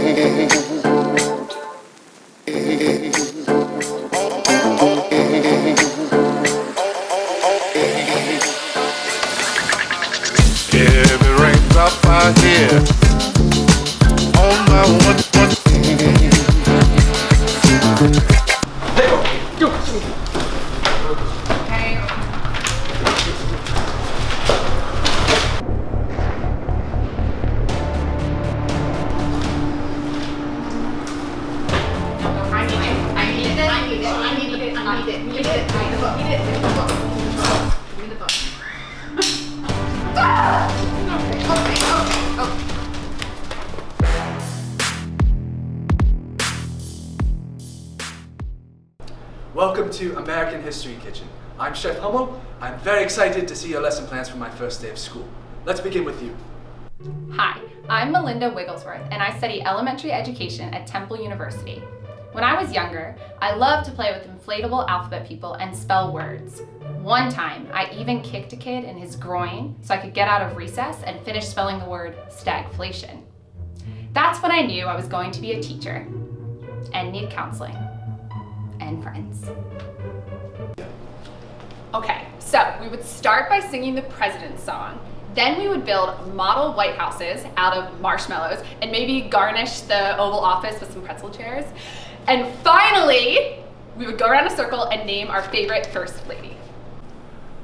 Heavy raindrops I hear on my one. Welcome to American History Kitchen. I'm Chef Hummel. I'm very excited to see your lesson plans for my first day of school. Let's begin with you. Hi, I'm Melinda Wigglesworth, and I study elementary education at Temple University. When I was younger, I loved to play with inflatable alphabet people and spell words. One time, I even kicked a kid in his groin so I could get out of recess and finish spelling the word stagflation. That's when I knew I was going to be a teacher and need counseling and friends. Okay, so we would start by singing the President's Song. Then we would build model White Houses out of marshmallows and maybe garnish the Oval Office with some pretzel chairs. And finally, we would go around a circle and name our favorite First Lady.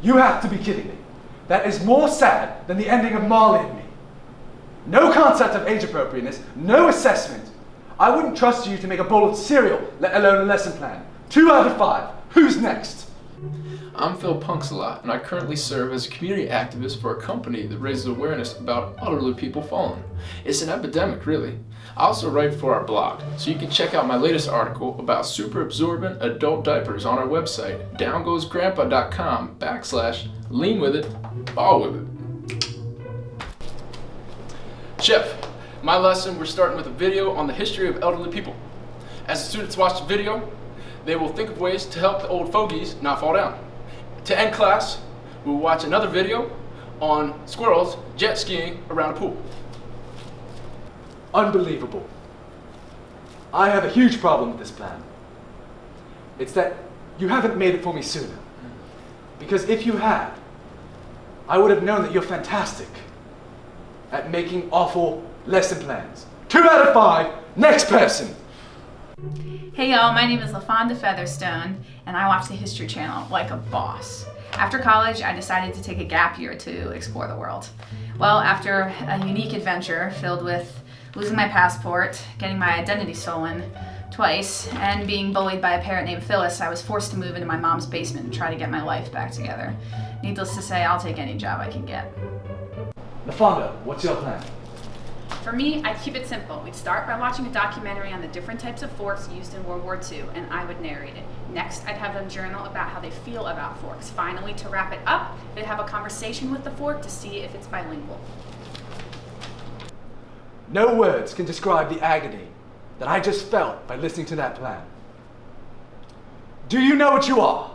You have to be kidding me. That is more sad than the ending of Marley and Me. No concept of age appropriateness, no assessment. I wouldn't trust you to make a bowl of cereal, let alone a lesson plan. 2 out of 5. Who's next? I'm Phil Punksalot, and I currently serve as a community activist for a company that raises awareness about elderly people falling. It's an epidemic, really. I also write for our blog, so you can check out my latest article about super absorbent adult diapers on our website, downgoesgrandpa.com/lean with it, ball with it. Chef, my lesson, we're starting with a video on the history of elderly people. As the students watch the video, they will think of ways to help the old fogies not fall down. To end class, we'll watch another video on squirrels jet skiing around a pool. Unbelievable. I have a huge problem with this plan. It's that you haven't made it for me sooner. Because if you had, I would have known that you're fantastic at making awful lesson plans. 2 out of 5, next person. Hey y'all, my name is LaFonda Featherstone, and I watch the History Channel like a boss. After college, I decided to take a gap year to explore the world. Well, after a unique adventure filled with losing my passport, getting my identity stolen twice, and being bullied by a parrot named Phyllis, I was forced to move into my mom's basement and try to get my life back together. Needless to say, I'll take any job I can get. LaFonda, what's your plan? For me, I'd keep it simple. We'd start by watching a documentary on the different types of forks used in World War II, and I would narrate it. Next, I'd have them journal about how they feel about forks. Finally, to wrap it up, they'd have a conversation with the fork to see if it's bilingual. No words can describe the agony that I just felt by listening to that plan. Do you know what you are?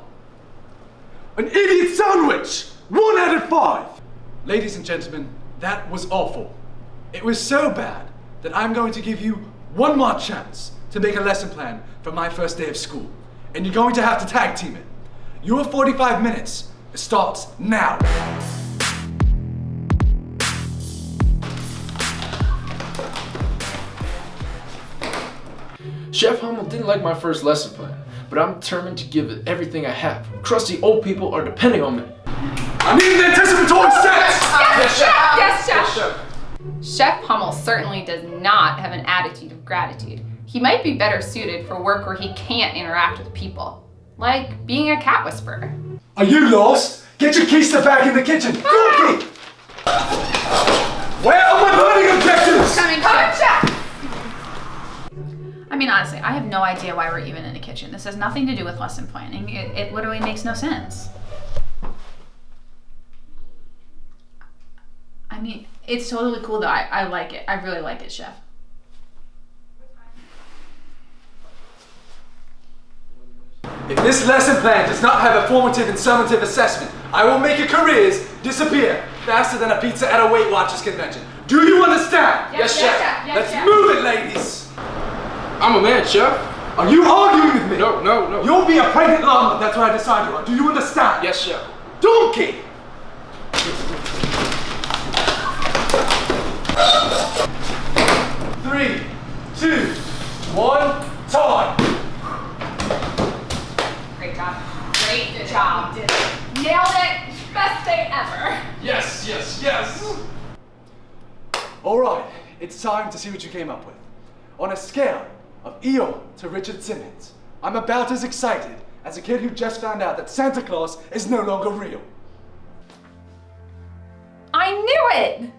An idiot sandwich! 1 out of 5! Ladies and gentlemen, that was awful. It was so bad that I'm going to give you one more chance to make a lesson plan for my first day of school. And you're going to have to tag team it. Your 45 minutes starts now. Chef Hummel didn't like my first lesson plan, but I'm determined to give it everything I have. Crusty old people are depending on me. I need an anticipatory set! Yes, Chef! Yes, Chef! Yes, Chef. Chef Hummel certainly does not have an attitude of gratitude. He might be better suited for work where he can't interact with people, like being a cat whisperer. Are you lost? Get your keister back in the kitchen. Go, Key! Where are my burning objectives? Coming, Chef! I mean, honestly, I have no idea why we're even in the kitchen. This has nothing to do with lesson planning. It literally makes no sense. I mean, it's totally cool though. I like it. I really like it, Chef. If this lesson plan does not have a formative and summative assessment, I will make your careers disappear faster than a pizza at a Weight Watchers convention. Do you understand? Yes, Chef. Let's move it, ladies. I'm a man, Chef. Are you arguing with me? No. You'll be a pregnant llama, that's what I decided on. Do you understand? Yes, Chef. Donkey! 3, 2, 1, time! Great job. Great job. Nailed it. Best day ever. Yes. Alright, it's time to see what you came up with. On a scale of Eeyore to Richard Simmons, I'm about as excited as a kid who just found out that Santa Claus is no longer real. I knew it.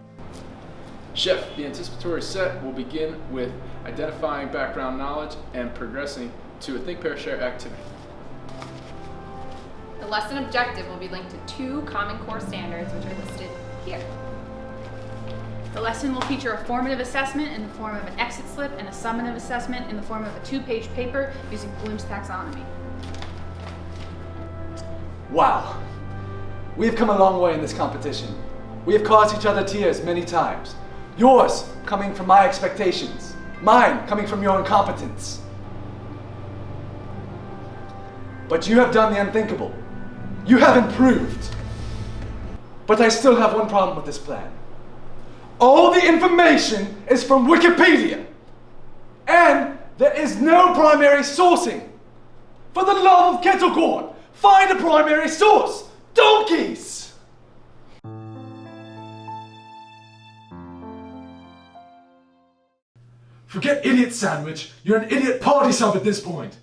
Chef, the anticipatory set will begin with identifying background knowledge and progressing to a think, pair, share activity. The lesson objective will be linked to 2 Common Core standards, which are listed here. The lesson will feature a formative assessment in the form of an exit slip and a summative assessment in the form of a 2-page paper using Bloom's taxonomy. Wow. We have come a long way in this competition. We have caused each other tears many times. Yours coming from my expectations. Mine coming from your incompetence. But you have done the unthinkable. You have improved. But I still have one problem with this plan. All the information is from Wikipedia. And there is no primary sourcing. For the love of Kettlecorn, find a primary source. Donkeys! Forget idiot sandwich. You're an idiot party sub at this point.